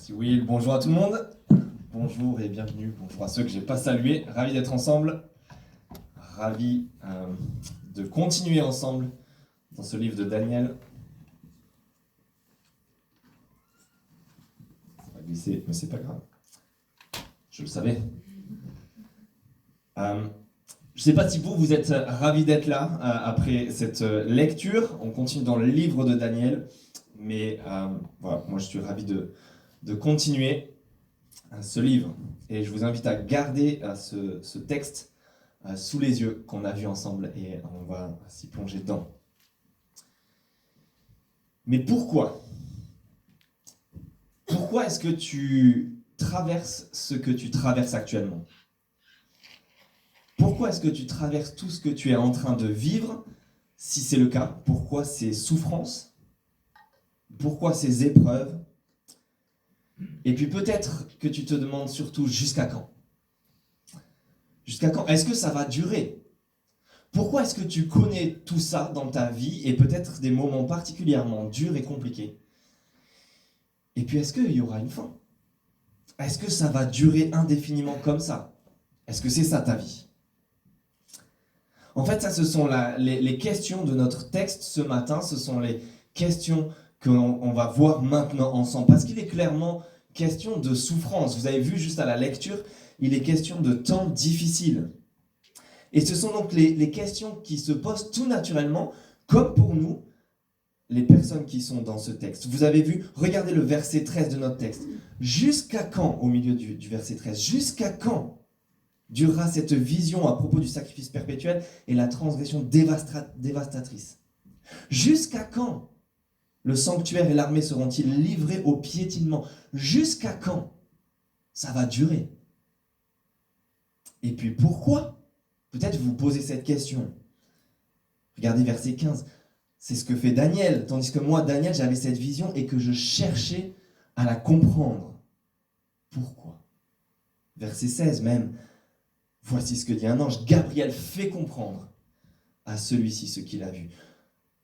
Merci Will, bonjour à tout le monde. Bonjour et bienvenue, bonjour à ceux que je n'ai pas salués. Ravi d'être ensemble, ravi de continuer ensemble dans ce livre de Daniel. Ça va glisser, mais c'est pas grave. Je le savais. Je ne sais pas si vous êtes ravis d'être là après cette lecture. On continue dans le livre de Daniel, mais voilà, moi je suis ravi de continuer ce livre. Et je vous invite à garder ce texte sous les yeux qu'on a vu ensemble et on va s'y plonger dedans. Mais pourquoi est-ce que tu traverses ce que tu traverses actuellement ? Pourquoi est-ce que tu traverses tout ce que tu es en train de vivre, si c'est le cas ? Pourquoi ces souffrances ? Pourquoi ces épreuves ? Et puis peut-être que tu te demandes surtout jusqu'à quand ? Jusqu'à quand ? Est-ce que ça va durer ? Pourquoi est-ce que tu connais tout ça dans ta vie et peut-être des moments particulièrement durs et compliqués ? Et puis est-ce qu'il y aura une fin ? Est-ce que ça va durer indéfiniment comme ça ? Est-ce que c'est ça ta vie ? En fait, ça, ce sont les questions de notre texte ce matin. Ce sont les questions qu'on va voir maintenant ensemble. Parce qu'il est clairement question de souffrance. Vous avez vu juste à la lecture, il est question de temps difficiles. Et ce sont donc les questions qui se posent tout naturellement, comme pour nous, les personnes qui sont dans ce texte. Vous avez vu, regardez le verset 13 de notre texte. Jusqu'à quand, au milieu du verset 13, jusqu'à quand durera cette vision à propos du sacrifice perpétuel et la transgression dévastatrice ? Jusqu'à quand le sanctuaire et l'armée seront-ils livrés au piétinement ? Jusqu'à quand ça va durer ? Et puis pourquoi ? Peut-être vous posez cette question. Regardez verset 15. C'est ce que fait Daniel. Tandis que moi, Daniel, j'avais cette vision et que je cherchais à la comprendre. Pourquoi ? Verset 16 même. Voici ce que dit un ange. Gabriel fait comprendre à celui-ci ce qu'il a vu.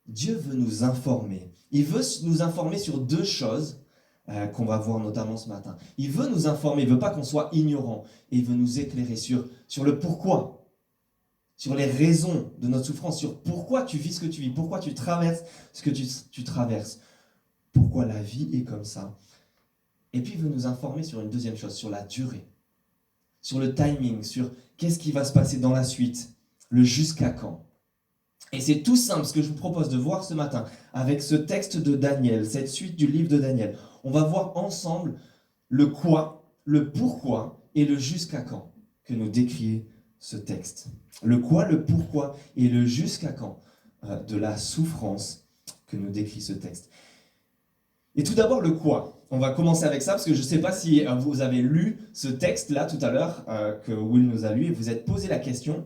Dieu veut nous informer. Il veut nous informer sur deux choses qu'on va voir notamment ce matin. Il veut nous informer, il ne veut pas qu'on soit ignorant. Et il veut nous éclairer sur le pourquoi, sur les raisons de notre souffrance, sur pourquoi tu vis ce que tu vis, pourquoi tu traverses ce que tu traverses, pourquoi la vie est comme ça. Et puis il veut nous informer sur une deuxième chose, sur la durée, sur le timing, sur qu'est-ce qui va se passer dans la suite, le jusqu'à quand. Et c'est tout simple ce que je vous propose de voir ce matin avec ce texte de Daniel, cette suite du livre de Daniel. On va voir ensemble le quoi, le pourquoi et le jusqu'à quand que nous décrit ce texte. Le quoi, le pourquoi et le jusqu'à quand de la souffrance que nous décrit ce texte. Et tout d'abord le quoi. On va commencer avec ça parce que je ne sais pas si vous avez lu ce texte-là tout à l'heure que Will nous a lu et vous êtes posé la question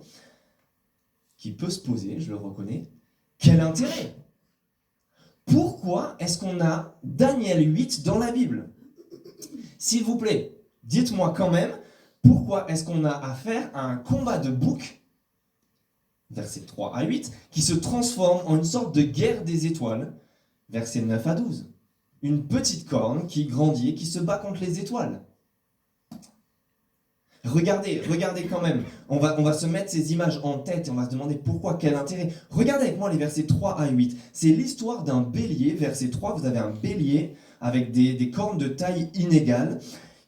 qui peut se poser, je le reconnais. Quel intérêt ? Pourquoi est-ce qu'on a Daniel 8 dans la Bible ? S'il vous plaît, dites-moi quand même, pourquoi est-ce qu'on a affaire à un combat de boucs, versets 3 à 8, qui se transforme en une sorte de guerre des étoiles, versets 9 à 12. Une petite corne qui grandit et qui se bat contre les étoiles. Regardez quand même, on va se mettre ces images en tête et on va se demander pourquoi, quel intérêt. Regardez avec moi les versets 3 à 8. C'est l'histoire d'un bélier, verset 3, vous avez un bélier avec des cornes de taille inégale.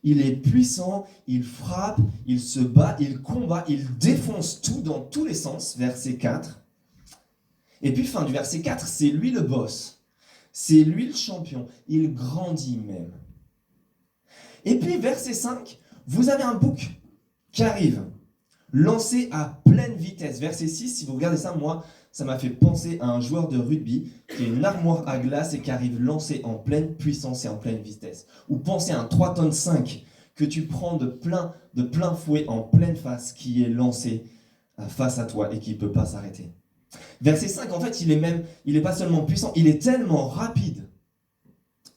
Il est puissant, il frappe, il se bat, il combat, il défonce tout dans tous les sens, verset 4. Et puis fin du verset 4, c'est lui le boss, c'est lui le champion, il grandit même. Et puis verset 5, vous avez un bouc qui arrive, lancé à pleine vitesse. Verset 6, si vous regardez ça, moi, ça m'a fait penser à un joueur de rugby qui a une armoire à glace et qui arrive lancé en pleine puissance et en pleine vitesse. Ou pensez à un 3 tonnes 5 que tu prends de plein fouet en pleine face qui est lancé face à toi et qui ne peut pas s'arrêter. Verset 5, en fait, il est pas seulement puissant, il est tellement rapide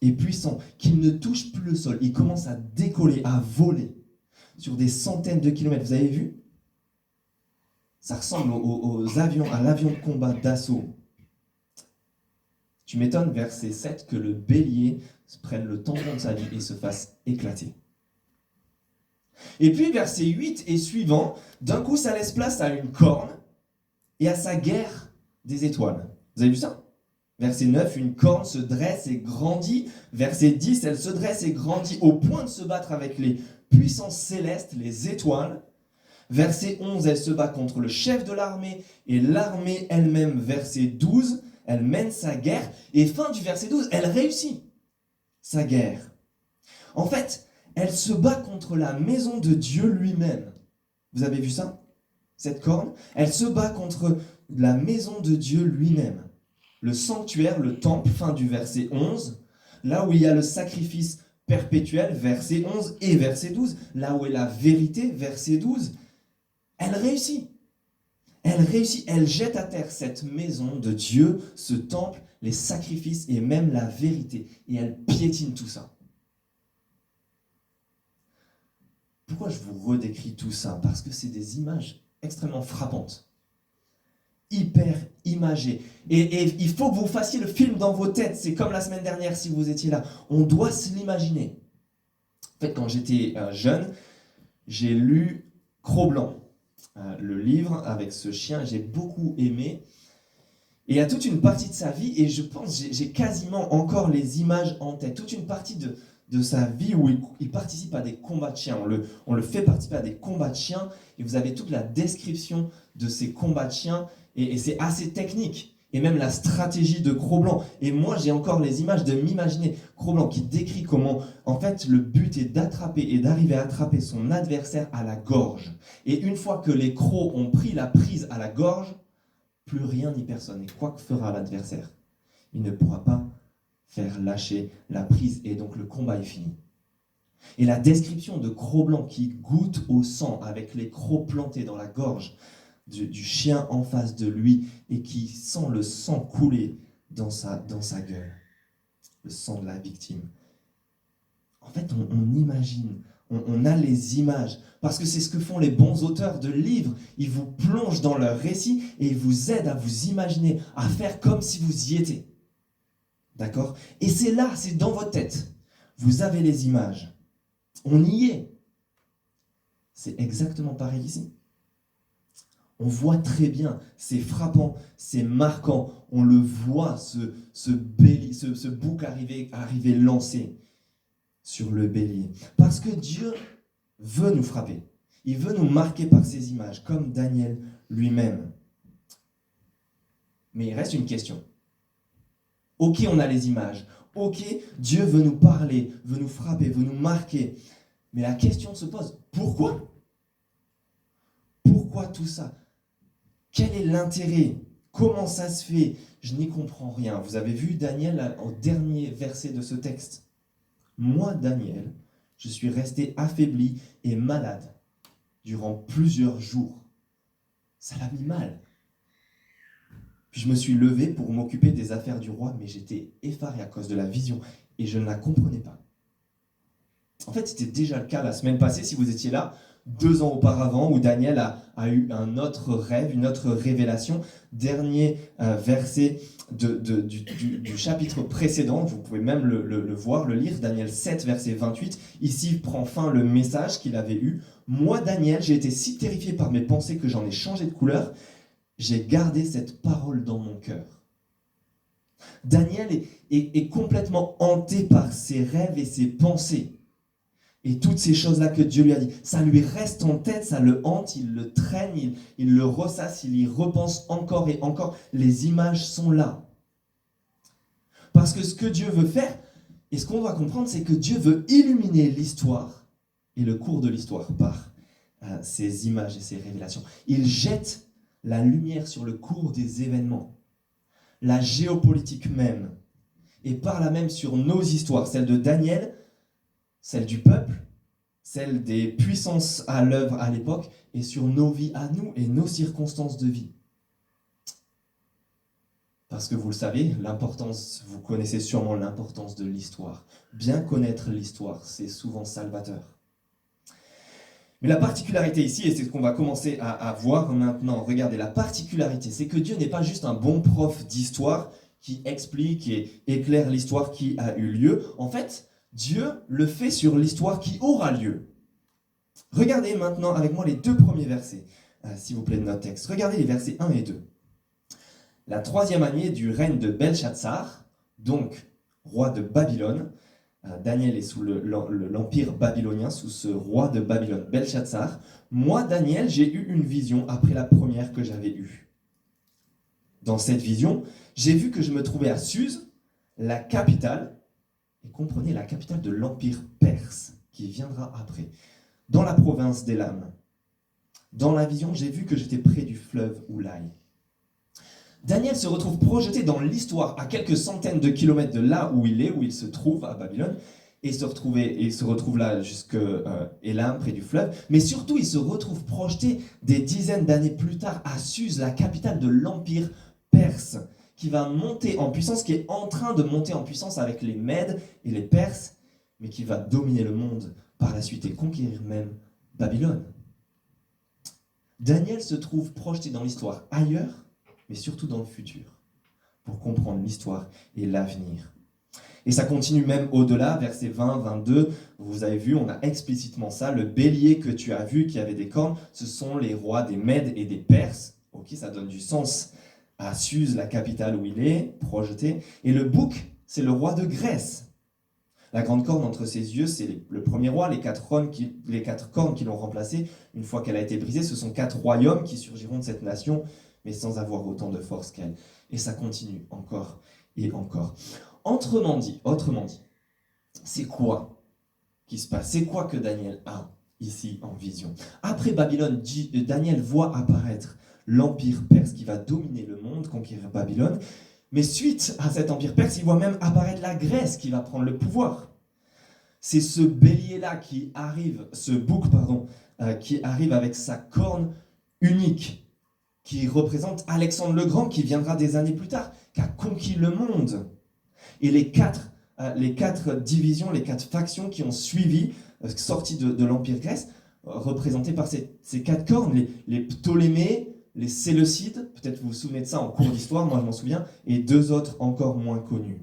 et puissant qu'il ne touche plus le sol. Il commence à décoller, à voler sur des centaines de kilomètres. Vous avez vu ? Ça ressemble aux avions, à l'avion de combat d'assaut. Tu m'étonnes, verset 7, que le bélier prenne le tampon de sa vie et se fasse éclater. Et puis, verset 8 et suivant, d'un coup, ça laisse place à une corne et à sa guerre des étoiles. Vous avez vu ça? Verset 9, une corne se dresse et grandit. Verset 10, elle se dresse et grandit au point de se battre avec les puissances célestes, les étoiles. Verset 11, elle se bat contre le chef de l'armée et l'armée elle-même. Verset 12, elle mène sa guerre. Et fin du verset 12, elle réussit sa guerre. En fait, elle se bat contre la maison de Dieu lui-même. Vous avez vu ça? Cette corne, elle se bat contre la maison de Dieu lui-même. Le sanctuaire, le temple, fin du verset 11, là où il y a le sacrifice perpétuel, verset 11 et verset 12, là où est la vérité, verset 12, elle réussit. Elle réussit, elle jette à terre cette maison de Dieu, ce temple, les sacrifices et même la vérité. Et elle piétine tout ça. Pourquoi je vous redécris tout ça? Parce que c'est des images extrêmement frappantes. Hyper imagées. Et il faut que vous fassiez le film dans vos têtes. C'est comme la semaine dernière si vous étiez là. On doit se l'imaginer. En fait, quand j'étais jeune, j'ai lu Cro-Blanc. Le livre avec ce chien, j'ai beaucoup aimé. Et il y a toute une partie de sa vie, et je pense, j'ai quasiment encore les images en tête, toute une partie de sa vie où il participe à des combats de chiens. On le fait participer à des combats de chiens, et vous avez toute la description de ces combats de chiens, et c'est assez technique. Et même la stratégie de Cro-Blanc. Et moi, j'ai encore les images de m'imaginer Cro-Blanc qui décrit comment, en fait, le but est d'attraper et d'arriver à attraper son adversaire à la gorge. Et une fois que les crocs ont pris la prise à la gorge, plus rien ni personne. Et quoi que fera l'adversaire, il ne pourra pas faire lâcher la prise. Et donc, le combat est fini. Et la description de Cro-Blanc qui goûte au sang avec les crocs plantés dans la gorge du chien en face de lui et qui sent le sang couler dans sa gueule, le sang de la victime. En fait, on imagine, on a les images, parce que c'est ce que font les bons auteurs de livres. Ils vous plongent dans leur récit et ils vous aident à vous imaginer, à faire comme si vous y étiez. D'accord? Et c'est là, c'est dans votre tête. Vous avez les images. On y est. C'est exactement pareil ici. On voit très bien, c'est frappant, c'est marquant. On le voit, ce bouc arriver lancé sur le bélier. Parce que Dieu veut nous frapper. Il veut nous marquer par ses images, comme Daniel lui-même. Mais il reste une question. Ok, on a les images. Ok, Dieu veut nous parler, veut nous frapper, veut nous marquer. Mais la question se pose, pourquoi? Pourquoi tout ça? Quel est l'intérêt? Comment ça se fait? Je n'y comprends rien. Vous avez vu Daniel au dernier verset de ce texte. Moi, Daniel, je suis resté affaibli et malade durant plusieurs jours. Ça l'a mis mal. Puis je me suis levé pour m'occuper des affaires du roi, mais j'étais effaré à cause de la vision et je ne la comprenais pas. En fait, c'était déjà le cas la semaine passée, si vous étiez là, 2 ans auparavant, où Daniel a eu un autre rêve, une autre révélation. Dernier verset du chapitre précédent, vous pouvez même le voir, le lire, Daniel 7, verset 28. Ici prend fin le message qu'il avait eu. Moi, Daniel, j'ai été si terrifié par mes pensées que j'en ai changé de couleur. J'ai gardé cette parole dans mon cœur. Daniel est complètement hanté par ses rêves et ses pensées. Et toutes ces choses-là que Dieu lui a dit, ça lui reste en tête, ça le hante, il le traîne, il le ressasse, il y repense encore et encore. Les images sont là. Parce que ce que Dieu veut faire, et ce qu'on doit comprendre, c'est que Dieu veut illuminer l'histoire et le cours de l'histoire par ces images et ces révélations. Il jette la lumière sur le cours des événements, la géopolitique même, et par là même sur nos histoires, celle de Daniel, celle du peuple, celle des puissances à l'œuvre à l'époque, et sur nos vies à nous et nos circonstances de vie. Parce que vous le savez, vous connaissez sûrement l'importance de l'histoire. Bien connaître l'histoire, c'est souvent salvateur. Mais la particularité ici, et c'est ce qu'on va commencer à voir maintenant, regardez, la particularité, c'est que Dieu n'est pas juste un bon prof d'histoire qui explique et éclaire l'histoire qui a eu lieu. En fait, Dieu le fait sur l'histoire qui aura lieu. Regardez maintenant avec moi les 2 premiers versets, s'il vous plaît, de notre texte. Regardez les versets 1 et 2. La 3e année du règne de Belshazzar, donc roi de Babylone, Daniel est sous l'empire babylonien, sous ce roi de Babylone, Belshazzar. Moi, Daniel, j'ai eu une vision après la première que j'avais eue. Dans cette vision, j'ai vu que je me trouvais à Suse, la capitale, et comprenez, la capitale de l'empire perse, qui viendra après, dans la province d'Élam. Dans la vision, j'ai vu que j'étais près du fleuve Oulaï. Daniel se retrouve projeté dans l'histoire à quelques centaines de kilomètres de là où il se trouve à Babylone, et se retrouve là jusqu'à Élam, près du fleuve, mais surtout il se retrouve projeté des dizaines d'années plus tard à Suse, la capitale de l'empire perse, qui va monter en puissance, qui est en train de monter en puissance avec les Mèdes et les Perses, mais qui va dominer le monde par la suite et conquérir même Babylone. Daniel se trouve projeté dans l'histoire ailleurs, mais surtout dans le futur, pour comprendre l'histoire et l'avenir. Et ça continue même au-delà, versets 20, 22, vous avez vu, on a explicitement ça, le bélier que tu as vu qui avait des cornes, ce sont les rois des Mèdes et des Perses. Ok, ça donne du sens à Suse, la capitale où il est, projeté. Et le bouc, c'est le roi de Grèce. La grande corne entre ses yeux, c'est le premier roi, les 4 cornes qui l'ont remplacé. Une fois qu'elle a été brisée, ce sont 4 royaumes qui surgiront de cette nation, mais sans avoir autant de force qu'elle. Et ça continue encore et encore. Autrement dit, c'est quoi qui se passe? C'est quoi que Daniel a ici en vision? Après Babylone, Daniel voit apparaître l'empire perse qui va dominer le monde, conquérir Babylone. Mais suite à cet empire perse, il voit même apparaître la Grèce qui va prendre le pouvoir. C'est ce bélier-là qui arrive, ce bouc, qui arrive avec sa corne unique, qui représente Alexandre le Grand, qui viendra des années plus tard, qui a conquis le monde. Et les quatre divisions, les 4 factions qui ont suivi, sorties de l'Empire grec, représentées par ces 4 cornes, les Ptolémées, les Séleucides, peut-être vous vous souvenez de ça en cours d'histoire, moi je m'en souviens, et 2 autres encore moins connus.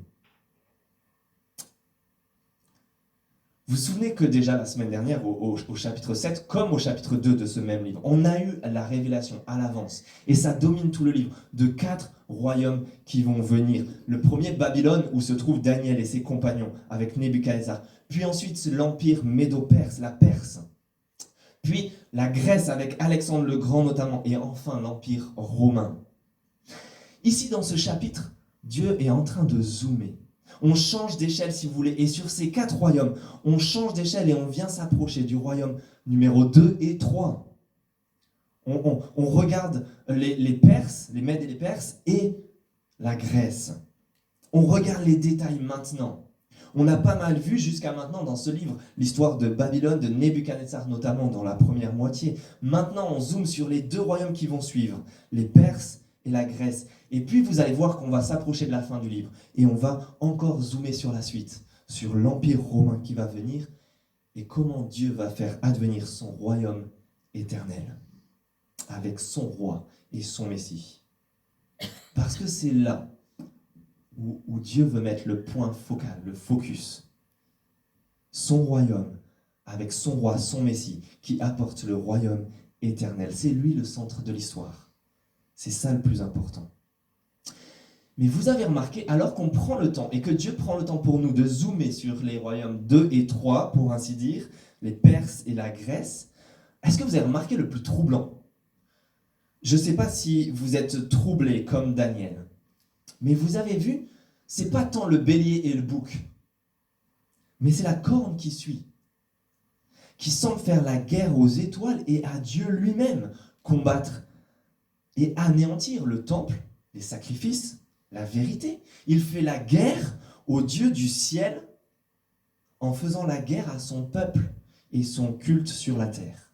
Vous vous souvenez que déjà la semaine dernière, au chapitre 7, comme au chapitre 2 de ce même livre, on a eu la révélation à l'avance, et ça domine tout le livre, de 4 royaumes qui vont venir. Le premier, Babylone, où se trouvent Daniel et ses compagnons, avec Nebuchadnezzar. Puis ensuite, l'empire médo-perse, la Perse. Puis la Grèce, avec Alexandre le Grand notamment, et enfin l'empire romain. Ici, dans ce chapitre, Dieu est en train de zoomer. On change d'échelle, si vous voulez, et sur ces 4 royaumes, on change d'échelle et on vient s'approcher du royaume numéro 2 et 3. On regarde les Perses, les Mèdes et les Perses, et la Grèce. On regarde les détails maintenant. On a pas mal vu jusqu'à maintenant dans ce livre l'histoire de Babylone, de Nebuchadnezzar, notamment dans la première moitié. Maintenant, on zoome sur les 2 royaumes qui vont suivre, les Perses et la Grèce. Et puis vous allez voir qu'on va s'approcher de la fin du livre et on va encore zoomer sur la suite, sur l'empire romain qui va venir et comment Dieu va faire advenir son royaume éternel avec son roi et son Messie. Parce que c'est là où Dieu veut mettre le point focal, le focus. Son royaume avec son roi, son Messie qui apporte le royaume éternel. C'est lui le centre de l'histoire. C'est ça le plus important. Mais vous avez remarqué, alors qu'on prend le temps, et que Dieu prend le temps pour nous de zoomer sur les royaumes 2 et 3, pour ainsi dire, les Perses et la Grèce, est-ce que vous avez remarqué le plus troublant? Je ne sais pas si vous êtes troublé comme Daniel, mais vous avez vu, c'est pas tant le bélier et le bouc, mais c'est la corne qui suit, qui semble faire la guerre aux étoiles et à Dieu lui-même, combattre et anéantir le temple, les sacrifices, la vérité. Il fait la guerre au Dieu du ciel en faisant la guerre à son peuple et son culte sur la terre.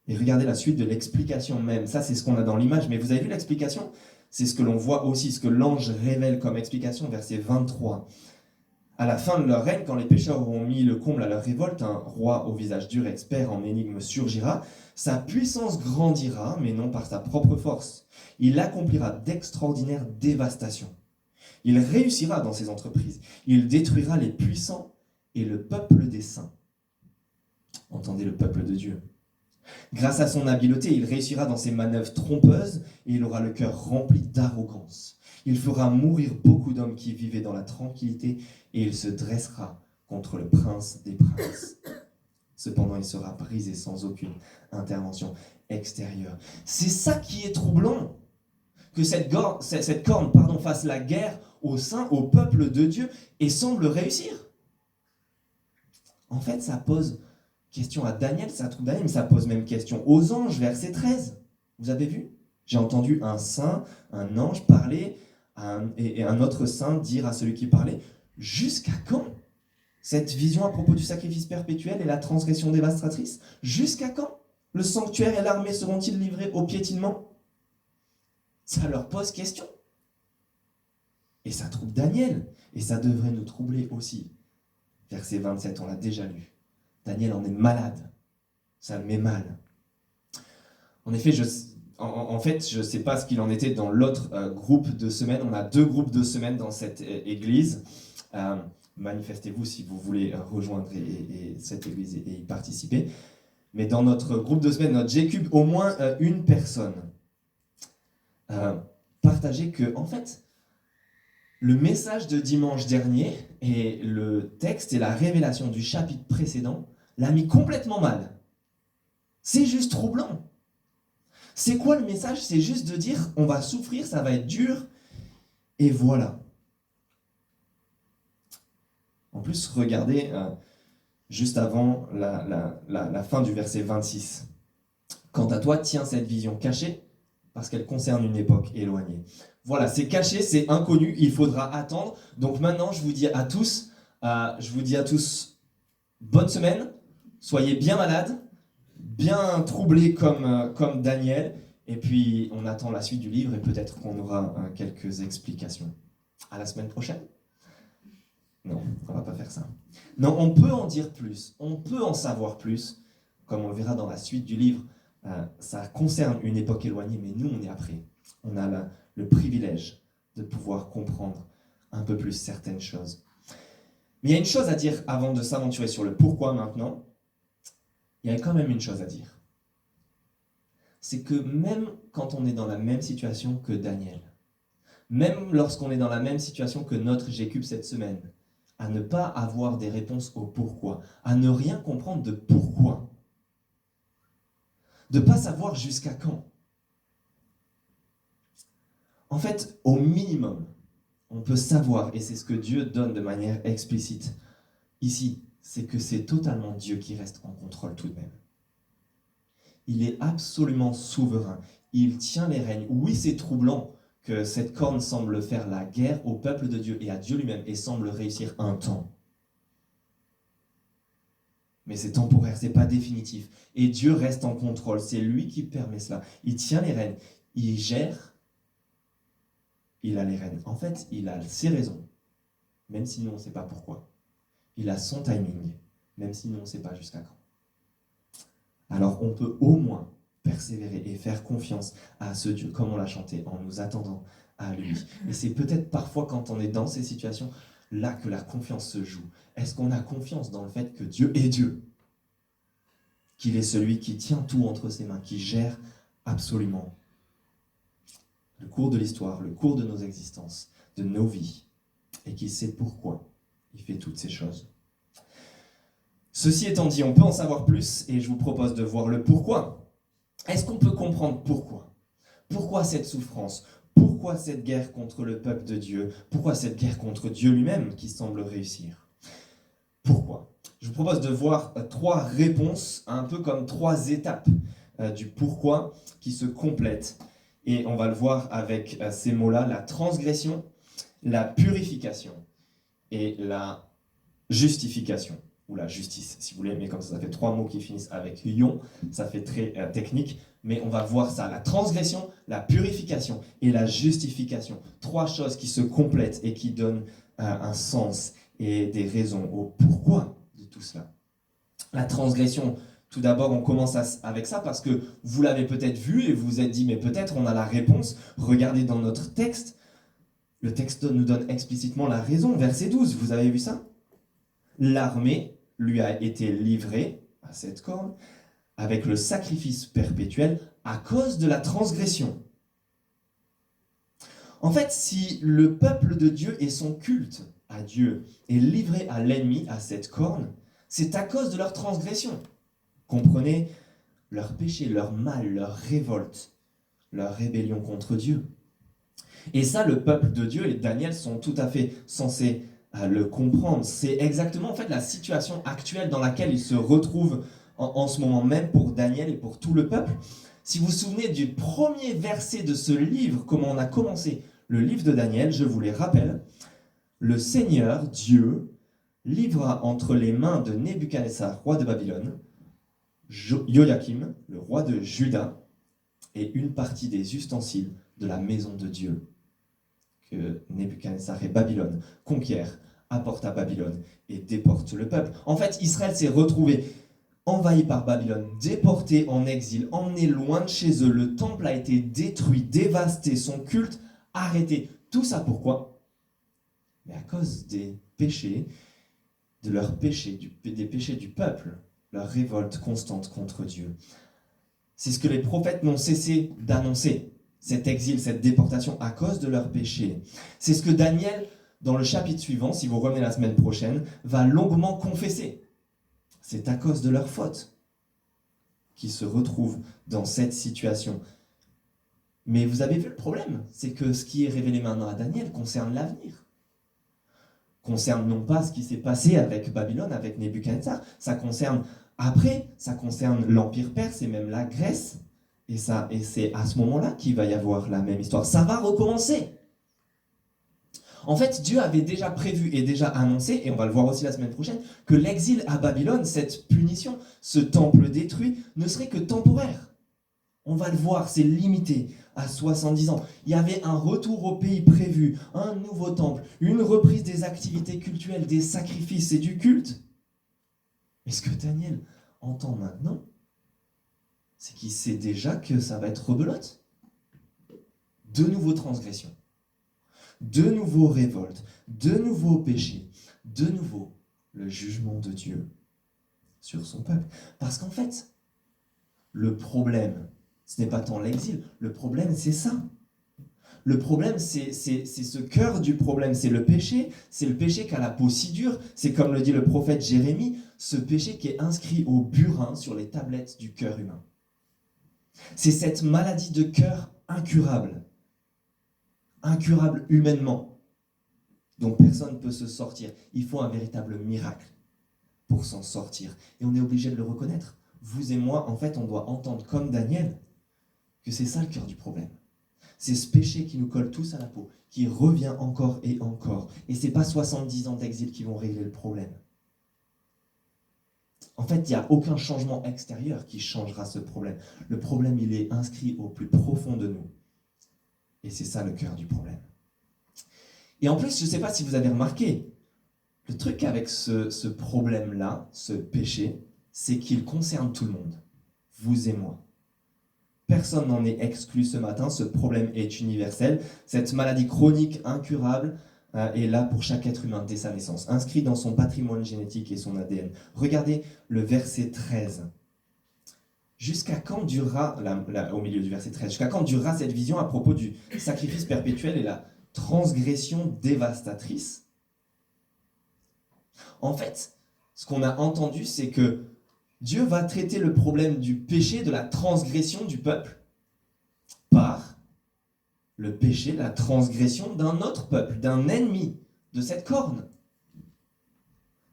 Et regardez la suite de l'explication même. Ça, c'est ce qu'on a dans l'image. Mais vous avez vu l'explication? C'est ce que l'on voit aussi, ce que l'ange révèle comme explication, verset 23. À la fin de leur règne, quand les pécheurs auront mis le comble à leur révolte, un roi au visage dur, expert en énigmes surgira. Sa puissance grandira, mais non par sa propre force. Il accomplira d'extraordinaires dévastations. Il réussira dans ses entreprises. Il détruira les puissants et le peuple des saints. Entendez, le peuple de Dieu. Grâce à son habileté, il réussira dans ses manœuvres trompeuses et il aura le cœur rempli d'arrogance. Il fera mourir beaucoup d'hommes qui vivaient dans la tranquillité et il se dressera contre le prince des princes. Cependant, il sera brisé sans aucune intervention extérieure. C'est ça qui est troublant, que cette corne fasse la guerre au peuple de Dieu et semble réussir. En fait, ça pose question à Daniel, ça trouve Daniel, mais ça pose même question aux anges, verset 13. Vous avez vu ? J'ai entendu un saint, un ange parler et un autre saint dire à celui qui parlait, jusqu'à quand cette vision à propos du sacrifice perpétuel et la transgression dévastatrice? Jusqu'à quand le sanctuaire et l'armée seront-ils livrés au piétinement? Ça leur pose question. Et ça trouble Daniel, et ça devrait nous troubler aussi. Verset 27, on l'a déjà lu. Daniel en est malade. Ça le met mal. En effet, je ne sais pas ce qu'il en était dans l'autre groupe de semaine. On a 2 groupes de semaine dans cette église. Manifestez-vous si vous voulez rejoindre cette église et y participer. Mais dans notre groupe de semaine, notre G-Cube, au moins une personne partageait que, en fait, le message de dimanche dernier et le texte et la révélation du chapitre précédent l'a mis complètement mal. C'est juste troublant. C'est quoi le message? C'est juste de dire, on va souffrir, ça va être dur, et voilà. En plus, regardez, juste avant la fin du verset 26. Quant à toi, tiens cette vision cachée, parce qu'elle concerne une époque éloignée. Voilà, c'est caché, c'est inconnu, il faudra attendre. Donc maintenant, je vous dis à tous, bonne semaine, soyez bien malades, bien troublés comme Daniel, et puis on attend la suite du livre et peut-être qu'on aura quelques explications. À la semaine prochaine? Non, on va pas faire ça. Non, on peut en dire plus, on peut en savoir plus, comme on le verra dans la suite du livre. Ça concerne une époque éloignée, mais nous, on est après. On a le privilège de pouvoir comprendre un peu plus certaines choses. Mais il y a une chose à dire avant de s'aventurer sur le pourquoi maintenant. Il y a quand même une chose à dire. C'est que même quand on est dans la même situation que Daniel, même lorsqu'on est dans la même situation que notre G-Cube cette semaine, à ne pas avoir des réponses au pourquoi, à ne rien comprendre de pourquoi, de ne pas savoir jusqu'à quand. En fait, au minimum, on peut savoir, et c'est ce que Dieu donne de manière explicite ici, c'est que c'est totalement Dieu qui reste en contrôle tout de même. Il est absolument souverain. Il tient les rênes. Oui, c'est troublant que cette corne semble faire la guerre au peuple de Dieu et à Dieu lui-même et semble réussir un temps. Mais c'est temporaire, c'est pas définitif. Et Dieu reste en contrôle. C'est lui qui permet cela. Il tient les rênes. Il gère. Il a les rênes. En fait, il a ses raisons, même si nous, on ne sait pas pourquoi. Il a son timing, même si nous, on ne sait pas jusqu'à quand. Alors, on peut au moins persévérer et faire confiance à ce Dieu, comme on l'a chanté, en nous attendant à lui. Et c'est peut-être parfois quand on est dans ces situations-là que la confiance se joue. Est-ce qu'on a confiance dans le fait que Dieu est Dieu? Qu'il est celui qui tient tout entre ses mains, qui gère absolument le cours de l'histoire, le cours de nos existences, de nos vies, et qui sait pourquoi il fait toutes ces choses. Ceci étant dit, on peut en savoir plus, et je vous propose de voir le pourquoi. Est-ce qu'on peut comprendre pourquoi? Pourquoi cette souffrance? Pourquoi cette guerre contre le peuple de Dieu? Pourquoi cette guerre contre Dieu lui-même qui semble réussir? Pourquoi? Je vous propose de voir 3 réponses, un peu comme 3 étapes du pourquoi qui se complètent. Et on va le voir avec ces mots-là, la transgression, la purification et la justification, ou la justice si vous voulez, mais comme ça fait 3 mots qui finissent avec ion, ça fait très technique, mais on va voir ça, la transgression, la purification et la justification. 3 choses qui se complètent et qui donnent un sens et des raisons au pourquoi de tout cela. La transgression, tout d'abord, on commence avec ça parce que vous l'avez peut-être vu et vous vous êtes dit, mais peut-être on a la réponse. Regardez dans notre texte, le texte nous donne explicitement la raison. Verset 12, vous avez vu ça? L'armée lui a été livrée à cette corne avec le sacrifice perpétuel à cause de la transgression. En fait, si le peuple de Dieu et son culte à Dieu est livré à l'ennemi, à cette corne, c'est à cause de leur transgression. Comprenez leur péché, leur mal, leur révolte, leur rébellion contre Dieu. Et ça, le peuple de Dieu et Daniel sont tout à fait censés le comprendre. C'est exactement en fait la situation actuelle dans laquelle ils se retrouvent en ce moment même pour Daniel et pour tout le peuple. Si vous vous souvenez du premier verset de ce livre, comment on a commencé le livre de Daniel, je vous les rappelle. Le Seigneur, Dieu, livra entre les mains de Nebuchadnezzar, roi de Babylone, Joachim, le roi de Juda, et une partie des ustensiles de la maison de Dieu que Nebuchadnezzar et Babylone conquièrent, apportent à Babylone et déportent le peuple. En fait, Israël s'est retrouvé envahi par Babylone, déporté en exil, emmené loin de chez eux. Le temple a été détruit, dévasté, son culte arrêté. Tout ça pourquoi? Mais à cause des péchés, de leurs péchés, des péchés du peuple, leur révolte constante contre Dieu. C'est ce que les prophètes n'ont cessé d'annoncer, cet exil, cette déportation à cause de leurs péchés. C'est ce que Daniel, dans le chapitre suivant, si vous revenez la semaine prochaine, va longuement confesser. C'est à cause de leurs fautes qu'ils se retrouvent dans cette situation. Mais vous avez vu le problème, c'est que ce qui est révélé maintenant à Daniel concerne l'avenir. Concerne non pas ce qui s'est passé avec Babylone, avec Nebuchadnezzar, ça concerne après, ça concerne l'Empire perse et même la Grèce. Et c'est à ce moment-là qu'il va y avoir la même histoire. Ça va recommencer. En fait, Dieu avait déjà prévu et déjà annoncé, et on va le voir aussi la semaine prochaine, que l'exil à Babylone, cette punition, ce temple détruit, ne serait que temporaire. On va le voir, c'est limité à 70 ans. Il y avait un retour au pays prévu, un nouveau temple, une reprise des activités cultuelles, des sacrifices et du culte. Mais ce que Daniel entend maintenant, c'est qu'il sait déjà que ça va être rebelote. De nouveaux transgressions, de nouveaux révoltes, de nouveaux péchés, de nouveau le jugement de Dieu sur son peuple. Parce qu'en fait, le problème, ce n'est pas tant l'exil, le problème c'est ça. Le problème, c'est ce cœur du problème, c'est le péché qui a la peau si dure, c'est comme le dit le prophète Jérémie, ce péché qui est inscrit au burin sur les tablettes du cœur humain. C'est cette maladie de cœur incurable humainement, dont personne ne peut se sortir. Il faut un véritable miracle pour s'en sortir. Et on est obligé de le reconnaître. Vous et moi, en fait, on doit entendre comme Daniel que c'est ça le cœur du problème. C'est ce péché qui nous colle tous à la peau, qui revient encore et encore. Et ce n'est pas 70 ans d'exil qui vont régler le problème. En fait, il n'y a aucun changement extérieur qui changera ce problème. Le problème, il est inscrit au plus profond de nous. Et c'est ça le cœur du problème. Et en plus, je ne sais pas si vous avez remarqué, le truc avec ce problème-là, ce péché, c'est qu'il concerne tout le monde, vous et moi. Personne n'en est exclu ce matin, ce problème est universel. Cette maladie chronique incurable est là pour chaque être humain dès sa naissance, inscrit dans son patrimoine génétique et son ADN. Regardez le verset 13. Jusqu'à quand durera, au milieu du verset 13, jusqu'à quand durera cette vision à propos du sacrifice perpétuel et la transgression dévastatrice? En fait, ce qu'on a entendu, c'est que Dieu va traiter le problème du péché, de la transgression du peuple, par le péché, la transgression d'un autre peuple, d'un ennemi de cette corne.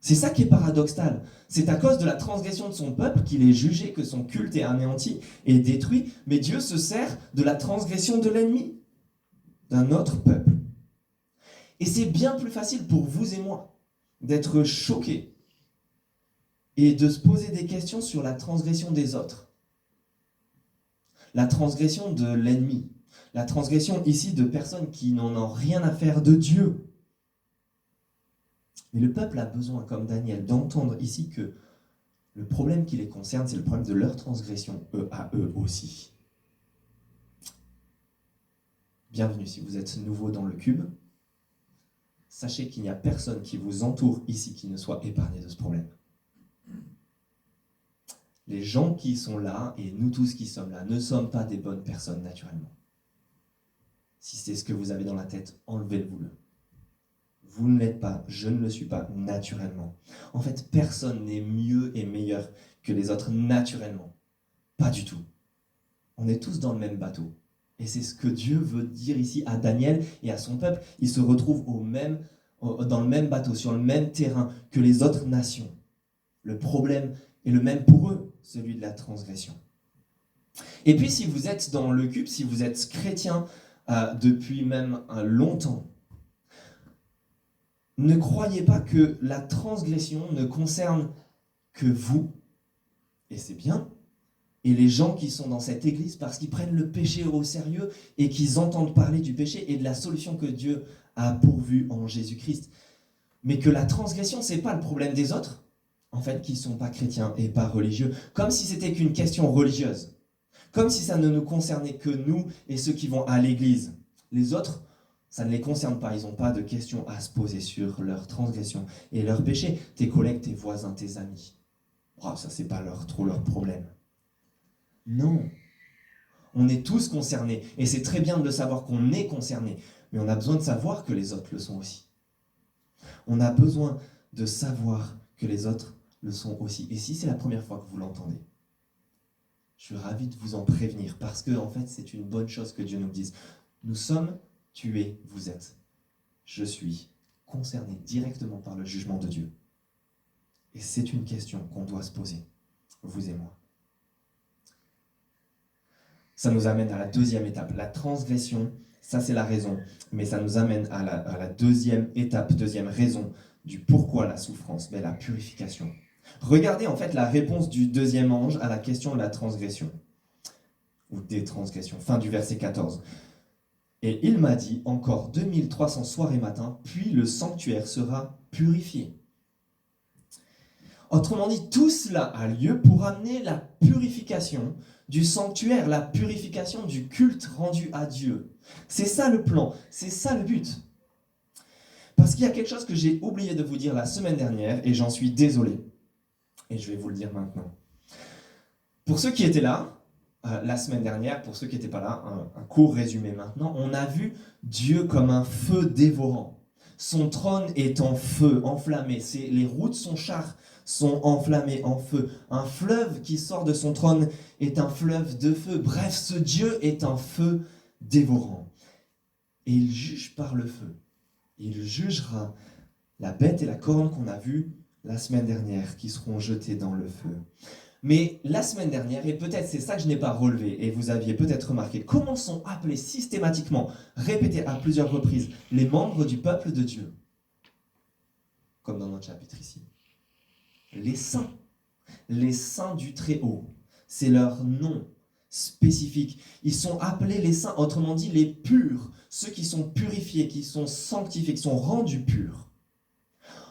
C'est ça qui est paradoxal. C'est à cause de la transgression de son peuple qu'il est jugé, que son culte est anéanti et détruit, mais Dieu se sert de la transgression de l'ennemi, d'un autre peuple. Et c'est bien plus facile pour vous et moi d'être choqués et de se poser des questions sur la transgression des autres. La transgression de l'ennemi. La transgression ici de personnes qui n'en ont rien à faire de Dieu. Mais le peuple a besoin, comme Daniel, d'entendre ici que le problème qui les concerne, c'est le problème de leur transgression, eux à eux aussi. Bienvenue si vous êtes nouveau dans le cube. Sachez qu'il n'y a personne qui vous entoure ici qui ne soit épargné de ce problème. Les gens qui sont là, et nous tous qui sommes là, ne sommes pas des bonnes personnes naturellement. Si c'est ce que vous avez dans la tête, enlevez-vous-le. Vous ne l'êtes pas, je ne le suis pas naturellement. En fait, personne n'est mieux et meilleur que les autres naturellement. Pas du tout. On est tous dans le même bateau. Et c'est ce que Dieu veut dire ici à Daniel et à son peuple. Ils se retrouvent dans le même bateau, sur le même terrain que les autres nations. Le problème est le même pour eux, celui de la transgression. Et puis si vous êtes dans le cube, si vous êtes chrétien depuis même longtemps, ne croyez pas que la transgression ne concerne que vous, et c'est bien, et les gens qui sont dans cette église parce qu'ils prennent le péché au sérieux et qu'ils entendent parler du péché et de la solution que Dieu a pourvue en Jésus-Christ. Mais que la transgression, c'est pas le problème des autres, en fait, qui ne sont pas chrétiens et pas religieux, comme si c'était qu'une question religieuse, comme si ça ne nous concernait que nous et ceux qui vont à l'église. Les autres, ça ne les concerne pas, ils n'ont pas de questions à se poser sur leur transgression et leur péché. Tes collègues, tes voisins, tes amis, oh, ça c'est pas trop leur problème. Non, on est tous concernés, et c'est très bien de le savoir qu'on est concernés, mais on a besoin de savoir que les autres le sont aussi. On a besoin de savoir que les autres le sont aussi. Et si c'est la première fois que vous l'entendez, je suis ravi de vous en prévenir, parce que en fait, c'est une bonne chose que Dieu nous dise. Nous sommes, tu es, vous êtes. Je suis concerné directement par le jugement de Dieu. Et c'est une question qu'on doit se poser, vous et moi. Ça nous amène à la deuxième étape, la transgression, ça c'est la raison, mais ça nous amène à la deuxième étape, deuxième raison du pourquoi la souffrance, mais la purification. Regardez en fait la réponse du deuxième ange à la question de la transgression, ou des transgressions, fin du verset 14. Et il m'a dit, encore 2300 soirs et matins, puis le sanctuaire sera purifié. Autrement dit, tout cela a lieu pour amener la purification du sanctuaire, la purification du culte rendu à Dieu. C'est ça le plan, c'est ça le but. Parce qu'il y a quelque chose que j'ai oublié de vous dire la semaine dernière, et j'en suis désolé. Et je vais vous le dire maintenant. Pour ceux qui étaient là, la semaine dernière, pour ceux qui n'étaient pas là, un court résumé maintenant, on a vu Dieu comme un feu dévorant. Son trône est en feu, enflammé. Les roues de son char sont enflammées en feu. Un fleuve qui sort de son trône est un fleuve de feu. Bref, ce Dieu est un feu dévorant. Et il juge par le feu. Il jugera la bête et la corne qu'on a vues la semaine dernière, qui seront jetées dans le feu. Mais la semaine dernière, et peut-être c'est ça que je n'ai pas relevé, et vous aviez peut-être remarqué, comment sont appelés systématiquement, répétés à plusieurs reprises, les membres du peuple de Dieu, comme dans notre chapitre ici. Les saints du Très-Haut, c'est leur nom spécifique. Ils sont appelés les saints, autrement dit les purs, ceux qui sont purifiés, qui sont sanctifiés, qui sont rendus purs.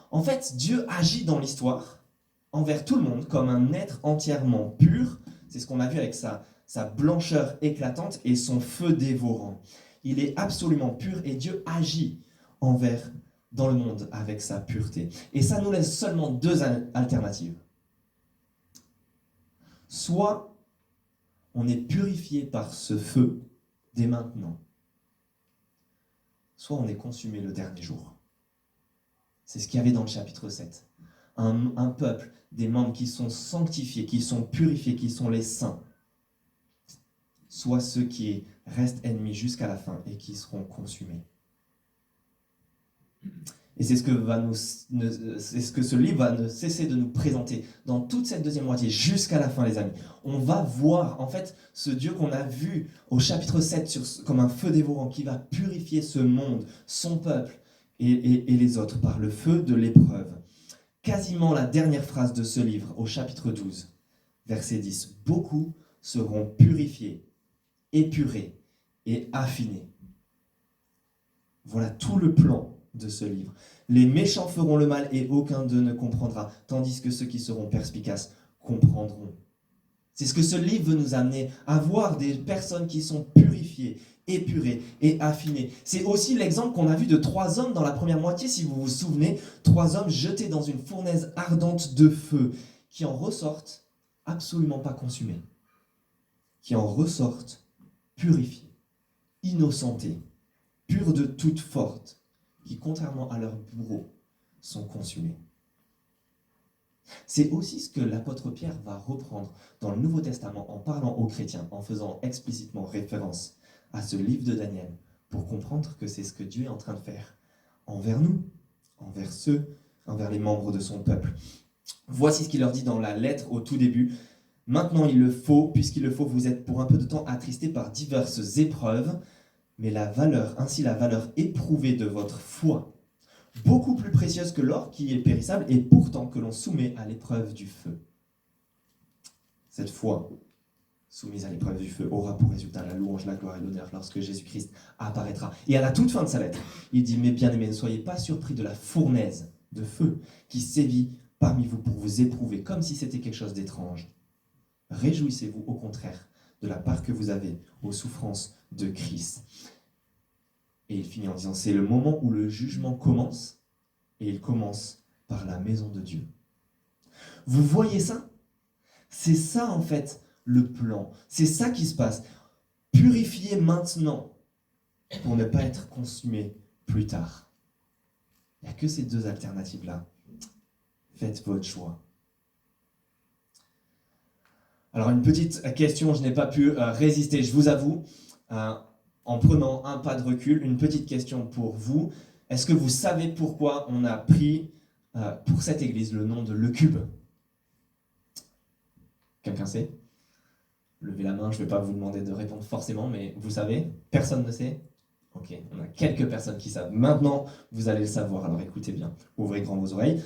En fait, Dieu agit dans l'histoire envers tout le monde comme un être entièrement pur. C'est ce qu'on a vu avec sa blancheur éclatante et son feu dévorant. Il est absolument pur et Dieu agit dans le monde avec sa pureté. Et ça nous laisse seulement deux alternatives. Soit on est purifié par ce feu dès maintenant, soit on est consumé le dernier jour. C'est ce qu'il y avait dans le chapitre 7. Un peuple, des membres qui sont sanctifiés, qui sont purifiés, qui sont les saints, soit ceux qui restent ennemis jusqu'à la fin et qui seront consumés. Et c'est ce que ce livre va ne cesser de nous présenter dans toute cette deuxième moitié, jusqu'à la fin, les amis. On va voir, en fait, ce Dieu qu'on a vu au chapitre 7 comme un feu dévorant qui va purifier ce monde, son peuple et les autres par le feu de l'épreuve. Quasiment la dernière phrase de ce livre, au chapitre 12, verset 10. « Beaucoup seront purifiés, épurés et affinés. » Voilà tout le plan de ce livre. Les méchants feront le mal et aucun d'eux ne comprendra, tandis que ceux qui seront perspicaces comprendront. C'est ce que ce livre veut nous amener, à voir des personnes qui sont purifiées, épurées et affinées. C'est aussi l'exemple qu'on a vu de 3 hommes dans la première moitié, si vous vous souvenez, 3 hommes jetés dans une fournaise ardente de feu, qui en ressortent absolument pas consumés, qui en ressortent purifiés, innocentés, purs de toute faute, qui, contrairement à leurs bourreaux, sont consumés. C'est aussi ce que l'apôtre Pierre va reprendre dans le Nouveau Testament en parlant aux chrétiens, en faisant explicitement référence à ce livre de Daniel, pour comprendre que c'est ce que Dieu est en train de faire envers nous, envers les membres de son peuple. Voici ce qu'il leur dit dans la lettre au tout début. Maintenant, puisqu'il le faut, vous êtes pour un peu de temps attristés par diverses épreuves, mais ainsi la valeur éprouvée de votre foi, beaucoup plus précieuse que l'or qui est périssable et pourtant que l'on soumet à l'épreuve du feu. Cette foi, soumise à l'épreuve du feu, aura pour résultat la louange, la gloire et l'honneur lorsque Jésus-Christ apparaîtra. Et à la toute fin de sa lettre, il dit « Mes bien-aimés, ne soyez pas surpris de la fournaise de feu qui sévit parmi vous pour vous éprouver, comme si c'était quelque chose d'étrange. Réjouissez-vous au contraire de la part que vous avez aux souffrances de Christ. » Et il finit en disant, c'est le moment où le jugement commence, et il commence par la maison de Dieu. Vous voyez ça? C'est ça en fait le plan. C'est ça qui se passe. Purifiez maintenant pour ne pas être consumé plus tard. Il n'y a que ces 2 alternatives-là. Faites votre choix. Alors une petite question, je n'ai pas pu résister, je vous avoue, en prenant un pas de recul, une petite question pour vous. Est-ce que vous savez pourquoi on a pris pour cette église le nom de Le Cube? Quelqu'un sait? Levez la main, je ne vais pas vous demander de répondre forcément, mais vous savez? Personne ne sait? Ok, on a quelques personnes qui savent. Maintenant, vous allez le savoir, alors écoutez bien, ouvrez grand vos oreilles.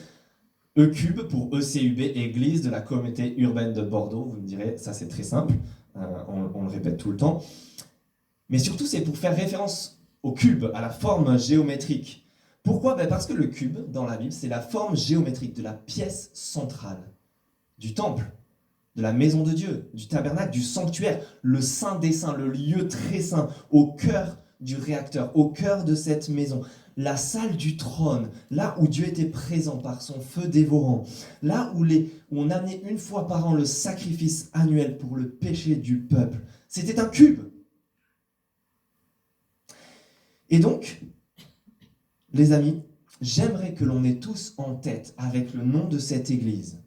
E-Cube pour ECUB, Église de la communauté urbaine de Bordeaux. Vous me direz, ça c'est très simple, on le répète tout le temps. Mais surtout, c'est pour faire référence au cube, à la forme géométrique. Pourquoi? Parce que le cube, dans la Bible, c'est la forme géométrique de la pièce centrale du temple, de la maison de Dieu, du tabernacle, du sanctuaire, le saint des saints, le lieu très saint, au cœur du réacteur, au cœur de cette maison. La salle du trône, là où Dieu était présent par son feu dévorant, là où on amenait une fois par an le sacrifice annuel pour le péché du peuple. C'était un cube. Et donc, les amis, j'aimerais que l'on ait tous en tête, avec le nom de cette église,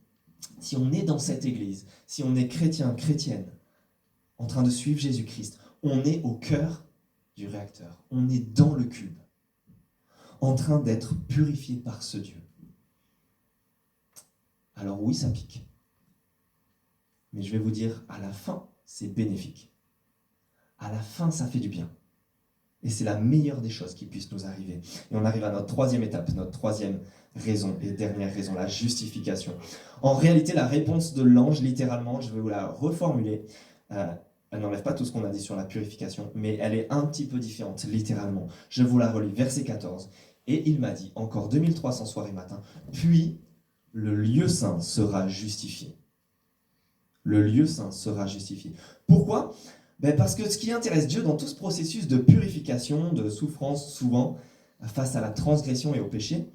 si on est dans cette église, si on est chrétien, chrétienne, en train de suivre Jésus-Christ, on est au cœur du réacteur, on est dans le cube, en train d'être purifié par ce Dieu. Alors oui, ça pique. Mais je vais vous dire, à la fin, c'est bénéfique. À la fin, ça fait du bien. Et c'est la meilleure des choses qui puissent nous arriver. Et on arrive à notre 3e étape, notre 3e raison et dernière raison, la justification. En réalité, la réponse de l'ange, littéralement, je vais vous la reformuler. Elle n'enlève pas tout ce qu'on a dit sur la purification, mais elle est un petit peu différente, littéralement. Je vous la relis, verset 14. Et il m'a dit, encore 2300 soir et matin, puis le lieu saint sera justifié. Le lieu saint sera justifié. Pourquoi ? Parce que ce qui intéresse Dieu dans tout ce processus de purification, de souffrance, souvent, face à la transgression et au péché,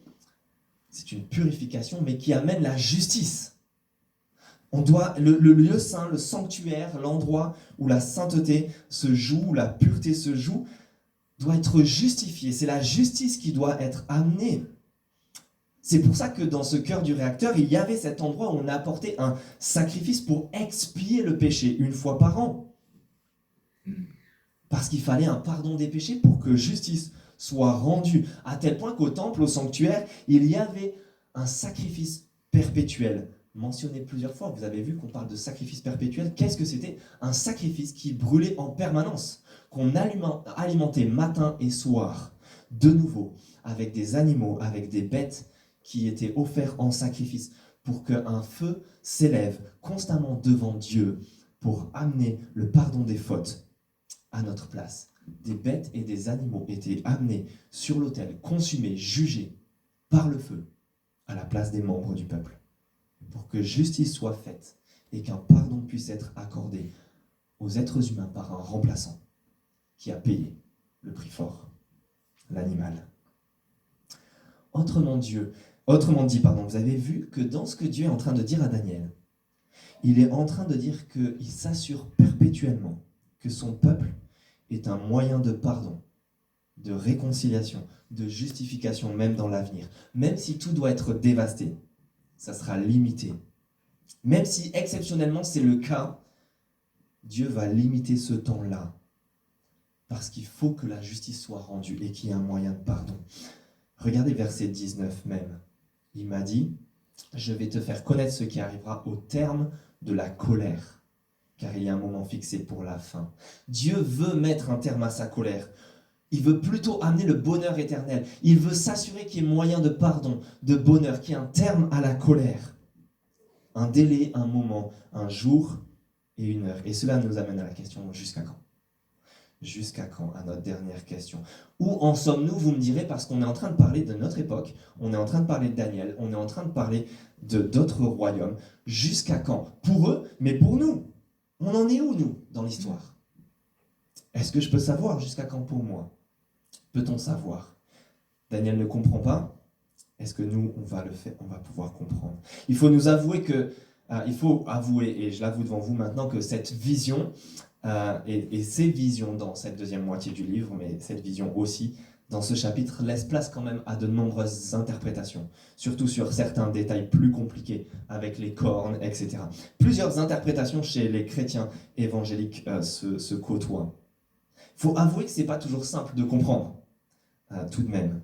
c'est une purification, mais qui amène la justice. Le lieu saint, le sanctuaire, l'endroit où la sainteté se joue, où la pureté se joue, doit être justifié. C'est la justice qui doit être amenée. C'est pour ça que dans ce cœur du réacteur, il y avait cet endroit où on apportait un sacrifice pour expier le péché une fois par an. Parce qu'il fallait un pardon des péchés pour que justice soit rendue. À tel point qu'au temple, au sanctuaire, il y avait un sacrifice perpétuel. Mentionné plusieurs fois, vous avez vu qu'on parle de sacrifice perpétuel. Qu'est-ce que c'était? Un sacrifice qui brûlait en permanence, qu'on alimentait matin et soir, de nouveau, avec des animaux, avec des bêtes qui étaient offerts en sacrifice, pour qu'un feu s'élève constamment devant Dieu, pour amener le pardon des fautes à notre place. Des bêtes et des animaux étaient amenés sur l'autel, consumés, jugés, par le feu à la place des membres du peuple, pour que justice soit faite et qu'un pardon puisse être accordé aux êtres humains par un remplaçant qui a payé le prix fort, l'animal. Autrement dit, vous avez vu que dans ce que Dieu est en train de dire à Daniel, il est en train de dire qu'il s'assure perpétuellement que son peuple est un moyen de pardon, de réconciliation, de justification même dans l'avenir. Même si tout doit être dévasté, ça sera limité. Même si exceptionnellement c'est le cas, Dieu va limiter ce temps-là parce qu'il faut que la justice soit rendue et qu'il y ait un moyen de pardon. Regardez verset 19 même. Il m'a dit, je vais te faire connaître ce qui arrivera au terme de la colère, car il y a un moment fixé pour la fin. Dieu veut mettre un terme à sa colère. Il veut plutôt amener le bonheur éternel. Il veut s'assurer qu'il y ait moyen de pardon, de bonheur, qu'il y ait un terme à la colère. Un délai, un moment, un jour et une heure. Et cela nous amène à la question, jusqu'à quand ? Jusqu'à quand ? À notre dernière question. Où en sommes-nous, vous me direz, parce qu'on est en train de parler de notre époque, on est en train de parler de Daniel, on est en train de parler d'autres royaumes. Jusqu'à quand ? Pour eux, mais pour nous. On en est où, nous, dans l'histoire ? Est-ce que je peux savoir jusqu'à quand pour moi ? Peut-on savoir ? Daniel ne comprend pas. Est-ce que nous, on va le faire ? On va pouvoir comprendre. Il faut nous avouer et je l'avoue devant vous maintenant, que cette vision et ces visions dans cette deuxième moitié du livre, mais cette vision aussi dans ce chapitre, laisse place quand même à de nombreuses interprétations, surtout sur certains détails plus compliqués, avec les cornes, etc. Plusieurs interprétations chez les chrétiens évangéliques se côtoient. Il faut avouer que ce n'est pas toujours simple de comprendre, tout de même.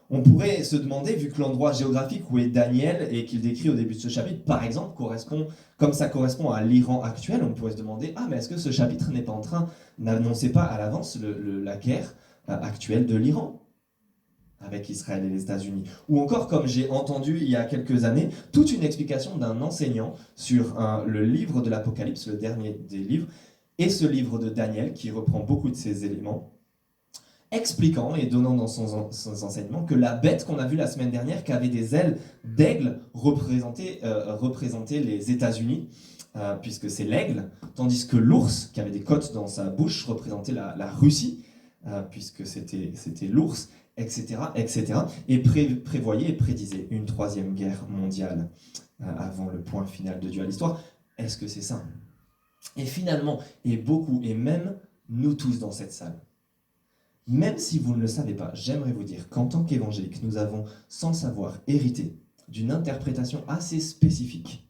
On pourrait se demander, vu que l'endroit géographique où est Daniel et qu'il décrit au début de ce chapitre, par exemple, comme ça correspond à l'Iran actuel, on pourrait se demander, mais est-ce que ce chapitre n'annonçait pas à l'avance la guerre actuelle de l'Iran avec Israël et les États-Unis ? Ou encore, comme j'ai entendu il y a quelques années, toute une explication d'un enseignant sur le livre de l'Apocalypse, le dernier des livres, et ce livre de Daniel qui reprend beaucoup de ces éléments, expliquant et donnant dans son enseignement que la bête qu'on a vue la semaine dernière, qui avait des ailes d'aigle, représentait les États-Unis, puisque c'est l'aigle, tandis que l'ours, qui avait des côtes dans sa bouche, représentait la Russie, puisque c'était l'ours, etc., etc., et prévoyait et prédisait une troisième guerre mondiale avant le point final de Dieu à l'histoire. Est-ce que c'est ça ? Et finalement, et même nous tous dans cette salle, même si vous ne le savez pas, j'aimerais vous dire qu'en tant qu'évangélique, nous avons, sans savoir, hérité d'une interprétation assez spécifique,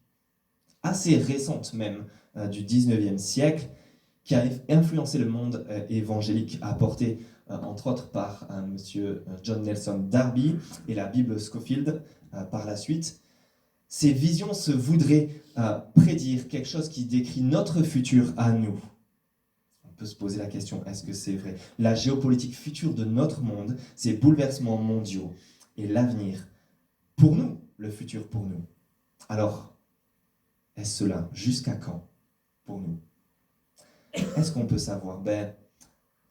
assez récente même, du 19e siècle, qui a influencé le monde évangélique, apporté entre autres par monsieur John Nelson Darby et la Bible Scofield par la suite. Ces visions se voudraient prédire quelque chose qui décrit notre futur à nous. On peut se poser la question, est-ce que c'est vrai ? La géopolitique future de notre monde, ces bouleversements mondiaux et l'avenir pour nous, le futur pour nous. Alors, est-ce cela ? Jusqu'à quand pour nous ? Est-ce qu'on peut savoir ?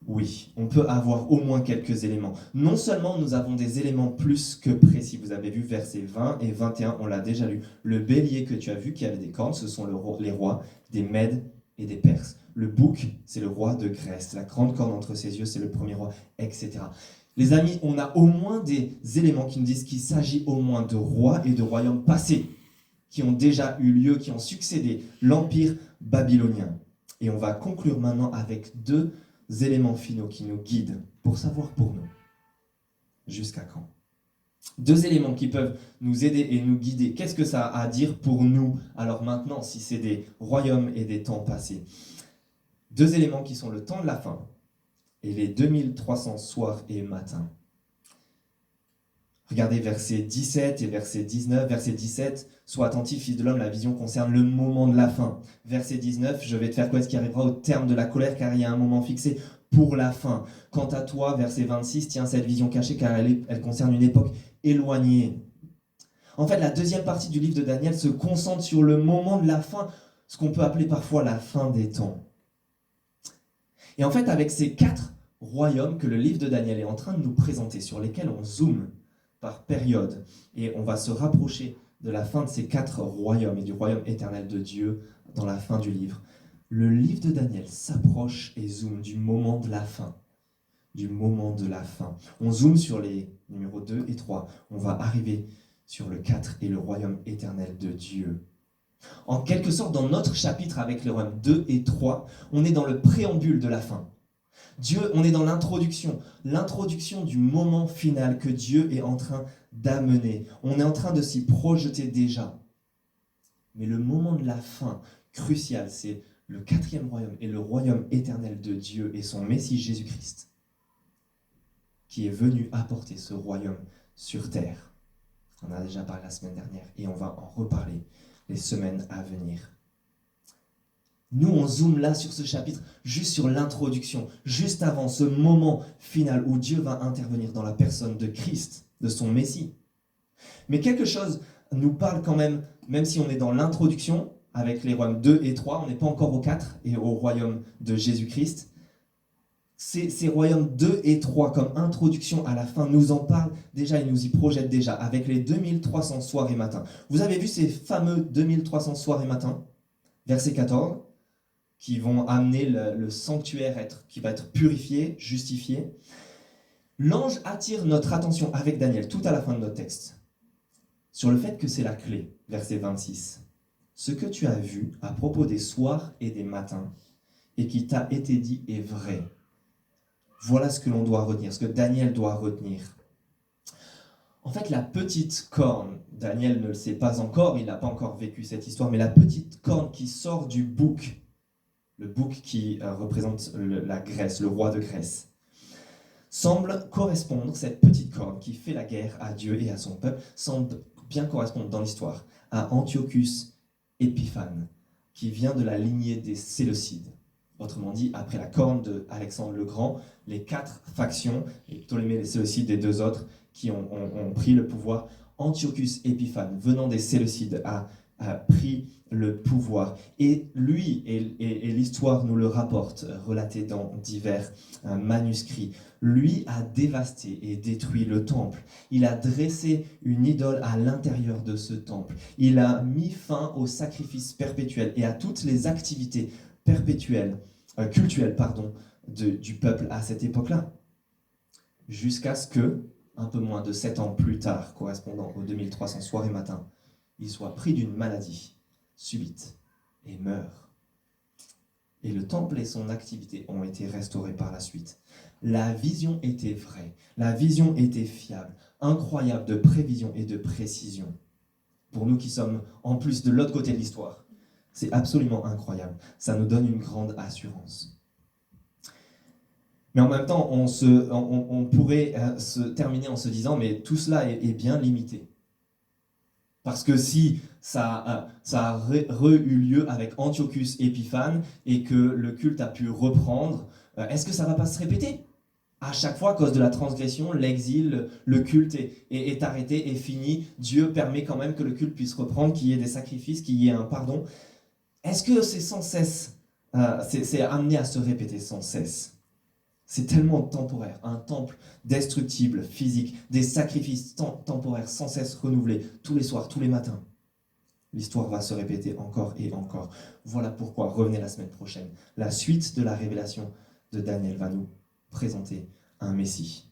Oui, on peut avoir au moins quelques éléments. Non seulement nous avons des éléments plus que précis, vous avez vu versets 20 et 21, on l'a déjà lu. Le bélier que tu as vu qui avait des cornes, ce sont les rois des Mèdes et des Perses. Le bouc, c'est le roi de Grèce. La grande corne entre ses yeux, c'est le premier roi, etc. Les amis, on a au moins des éléments qui nous disent qu'il s'agit au moins de rois et de royaumes passés, qui ont déjà eu lieu, qui ont succédé, l'empire babylonien. Et on va conclure maintenant avec 2 éléments finaux qui nous guident pour savoir pour nous. Jusqu'à quand ? 2 éléments qui peuvent nous aider et nous guider. Qu'est-ce que ça a à dire pour nous, alors maintenant, si c'est des royaumes et des temps passés ? 2 éléments qui sont le temps de la fin et les 2300 soirs et matins. Regardez verset 17 et verset 19. Verset 17, « Sois attentif, fils de l'homme, la vision concerne le moment de la fin. » Verset 19, « Je vais te faire connaître ce qui arrivera au terme de la colère, car il y a un moment fixé pour la fin. Quant à toi, verset 26, tiens cette vision cachée, car elle concerne une époque éloignée. » En fait, la deuxième partie du livre de Daniel se concentre sur le moment de la fin, ce qu'on peut appeler parfois la fin des temps. Et en fait, avec ces 4 royaumes que le livre de Daniel est en train de nous présenter, sur lesquels on zoome, par période. Et on va se rapprocher de la fin de ces 4 royaumes et du royaume éternel de Dieu dans la fin du livre. Le livre de Daniel s'approche et zoome du moment de la fin. Du moment de la fin. On zoome sur les numéros 2 et 3. On va arriver sur le 4 et le royaume éternel de Dieu. En quelque sorte, dans notre chapitre avec le royaume 2 et 3, on est dans le préambule de la fin. Dieu, on est dans l'introduction du moment final que Dieu est en train d'amener. On est en train de s'y projeter déjà. Mais le moment de la fin, crucial, c'est le 4e royaume et le royaume éternel de Dieu et son Messie Jésus-Christ, qui est venu apporter ce royaume sur terre. On en a déjà parlé la semaine dernière et on va en reparler les semaines à venir. Nous, on zoome là sur ce chapitre, juste sur l'introduction, juste avant ce moment final où Dieu va intervenir dans la personne de Christ, de son Messie. Mais quelque chose nous parle quand même si on est dans l'introduction, avec les royaumes 2 et 3, on n'est pas encore au 4 et au royaume de Jésus-Christ. Ces royaumes 2 et 3, comme introduction à la fin, nous en parlent déjà et nous y projettent déjà, avec les 2300 soirs et matins. Vous avez vu ces fameux 2300 soirs et matins, verset 14, qui vont amener le sanctuaire qui va être purifié, justifié. L'ange attire notre attention avec Daniel, tout à la fin de notre texte, sur le fait que c'est la clé, verset 26. Ce que tu as vu à propos des soirs et des matins, et qui t'a été dit est vrai. Voilà ce que l'on doit retenir, ce que Daniel doit retenir. En fait, la petite corne, Daniel ne le sait pas encore, il n'a pas encore vécu cette histoire, mais la petite corne qui sort du bouc, le bouc qui représente la Grèce, le roi de Grèce, semble correspondre, cette petite corne qui fait la guerre à Dieu et à son peuple, semble bien correspondre dans l'histoire à Antiochus Épiphane, qui vient de la lignée des Séleucides. Autrement dit, après la corne d'Alexandre le Grand, les 4 factions, les Ptolémées, les Séleucides et 2 autres, qui ont pris le pouvoir. Antiochus Épiphane, venant des Séleucides, a pris le pouvoir. Et lui, et l'histoire nous le rapporte, relaté dans divers manuscrits, lui a dévasté et détruit le temple. Il a dressé une idole à l'intérieur de ce temple. Il a mis fin au sacrifice perpétuel et à toutes les activités perpétuelles, cultuelles, du peuple à cette époque-là. Jusqu'à ce que, un peu moins de 7 ans plus tard, correspondant aux 2300 soirs et matins, il soit pris d'une maladie subite et meurt. Et le temple et son activité ont été restaurés par la suite. La vision était vraie, la vision était fiable, incroyable de prévision et de précision. Pour nous qui sommes en plus de l'autre côté de l'histoire, c'est absolument incroyable. Ça nous donne une grande assurance. Mais en même temps, on pourrait se terminer en se disant, mais tout cela est bien limité. Parce que si ça a eu lieu avec Antiochus Épiphane et que le culte a pu reprendre, est-ce que ça ne va pas se répéter ? À chaque fois, à cause de la transgression, l'exil, le culte est arrêté, est fini. Dieu permet quand même que le culte puisse reprendre, qu'il y ait des sacrifices, qu'il y ait un pardon. Est-ce que c'est sans cesse, c'est amené à se répéter sans cesse ? C'est tellement temporaire, un temple destructible, physique, des sacrifices temporaires sans cesse renouvelés, tous les soirs, tous les matins. L'histoire va se répéter encore et encore. Voilà pourquoi, revenez la semaine prochaine. La suite de la révélation de Daniel va nous présenter un Messie,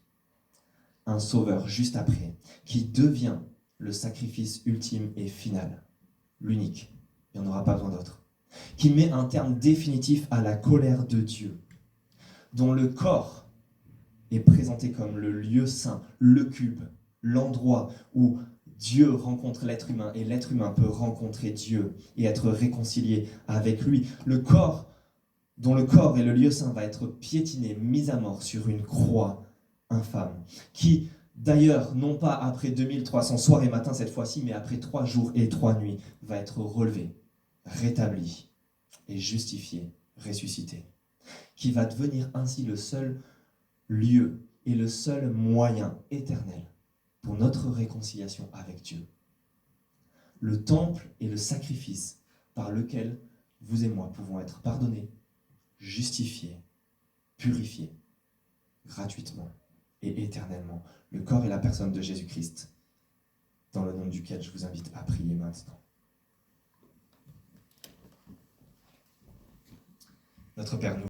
un Sauveur juste après, qui devient le sacrifice ultime et final, l'unique, il n'y en aura pas besoin d'autre, qui met un terme définitif à la colère de Dieu, dont le corps est présenté comme le lieu saint, le cube, l'endroit où Dieu rencontre l'être humain et l'être humain peut rencontrer Dieu et être réconcilié avec lui. Le corps, dont le corps et le lieu saint va être piétiné, mis à mort sur une croix infâme, qui d'ailleurs, non pas après 2300 soirs et matins cette fois-ci, mais après 3 jours et 3 nuits, va être relevé, rétabli et justifié, ressuscité, qui va devenir ainsi le seul lieu et le seul moyen éternel pour notre réconciliation avec Dieu. Le temple est le sacrifice par lequel vous et moi pouvons être pardonnés, justifiés, purifiés, gratuitement. et éternellement. Le corps et la personne de Jésus-Christ, dans le nom duquel je vous invite à prier maintenant. Notre Père, nous